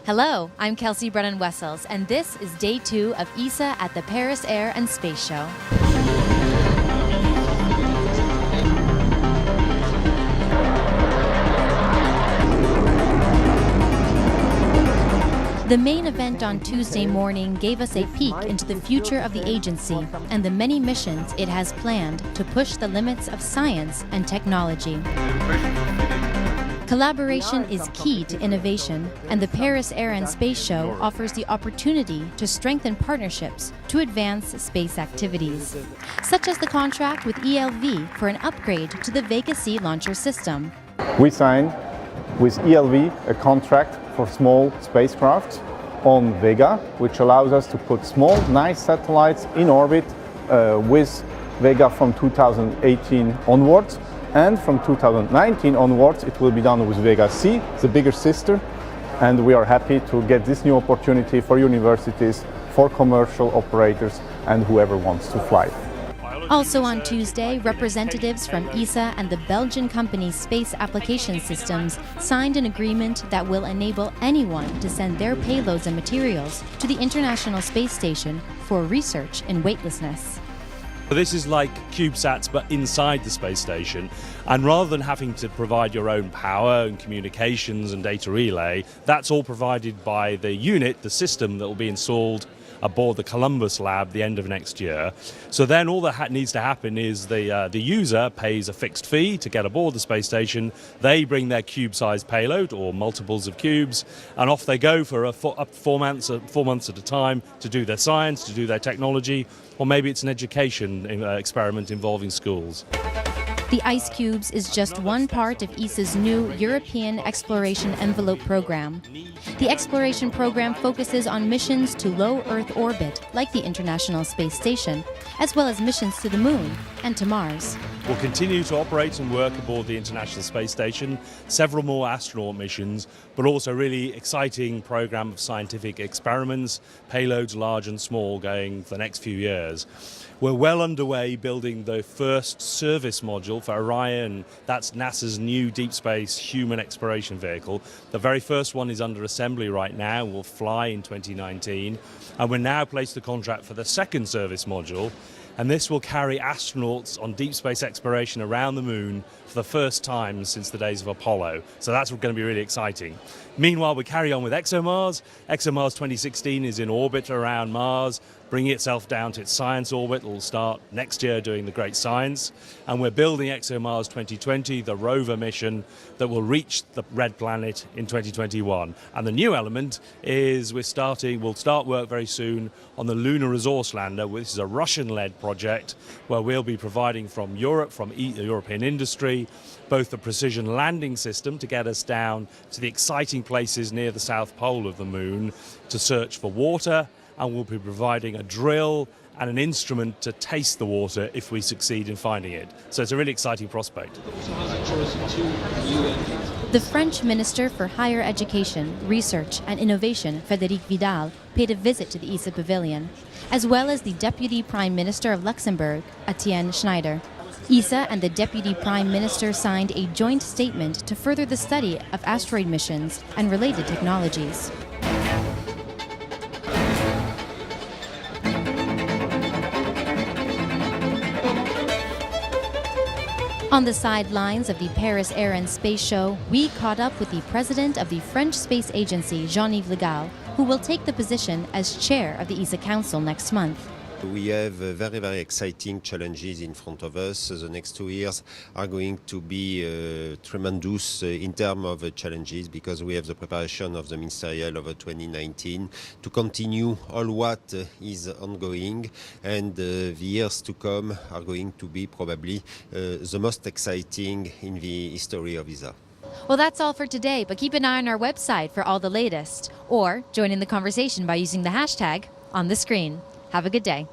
Hello, I'm Kelsey Brennan-Wessels, and this is day 2 of ESA at the Paris Air and Space Show. The main event on Tuesday morning gave us a peek into the future of the agency and the many missions it has planned to push the limits of science and technology. Collaboration is key to innovation, and the Paris Air and Space Show offers the opportunity to strengthen partnerships to advance space activities, such as the contract with ELV for an upgrade to the Vega C launcher system. We signed with ELV a contract for small spacecraft on Vega, which allows us to put small, nice satellites in orbit with Vega from 2018 onwards. And from 2019 onwards, it will be done with Vega C, the bigger sister. And we are happy to get this new opportunity for universities, for commercial operators, and whoever wants to fly. Also on Tuesday, representatives from ESA and the Belgian company Space Application Systems signed an agreement that will enable anyone to send their payloads and materials to the International Space Station for research in weightlessness. This is like CubeSats but inside the space station, and rather than having to provide your own power and communications and data relay, that's all provided by the unit, the system that will be installed aboard the Columbus lab the end of next year. So then all that needs to happen is the user pays a fixed fee to get aboard the space station. They bring their cube-sized payload or multiples of cubes, and off they go for up to 4 months at a time to do their science, to do their technology, or maybe it's an education experiment involving schools. The Ice Cubes is just one part of ESA's new European Exploration Envelope program. The exploration program focuses on missions to low Earth orbit, like the International Space Station, as well as missions to the Moon and to Mars. We'll continue to operate and work aboard the International Space Station, several more astronaut missions, but also a really exciting program of scientific experiments, payloads large and small, going for the next few years. We're well underway building the first service module for Orion. That's NASA's new deep space human exploration vehicle. The very first one is under assembly right now, will fly in 2019. And we're now placed the contract for the second service module. And this will carry astronauts on deep space exploration around the moon for the first time since the days of Apollo. So that's going to be really exciting. Meanwhile, we carry on with ExoMars. ExoMars 2016 is in orbit around Mars, bringing itself down to its science orbit. It will start next year doing the great science. And we're building ExoMars 2020, the rover mission that will reach the red planet in 2021. And the new element is we'll start work very soon on the Lunar Resource Lander, which is a Russian-led project where we'll be providing from Europe, from European industry, both the precision landing system to get us down to the exciting places near the South Pole of the Moon to search for water, and we'll be providing a drill and an instrument to taste the water if we succeed in finding it. So it's a really exciting prospect. The French Minister for Higher Education, Research and Innovation, Frédéric Vidal, paid a visit to the ESA pavilion, as well as the Deputy Prime Minister of Luxembourg, Etienne Schneider. ESA and the Deputy Prime Minister signed a joint statement to further the study of asteroid missions and related technologies. On the sidelines of the Paris Air and Space Show, we caught up with the president of the French Space Agency, Jean-Yves Le Gall, who will take the position as chair of the ESA Council next month. We have very, very exciting challenges in front of us. The next 2 years are going to be tremendous in terms of challenges, because we have the preparation of the ministerial of 2019 to continue all what is ongoing, and the years to come are going to be probably the most exciting in the history of ESA. Well, that's all for today, but keep an eye on our website for all the latest, or join in the conversation by using the hashtag on the screen. Have a good day.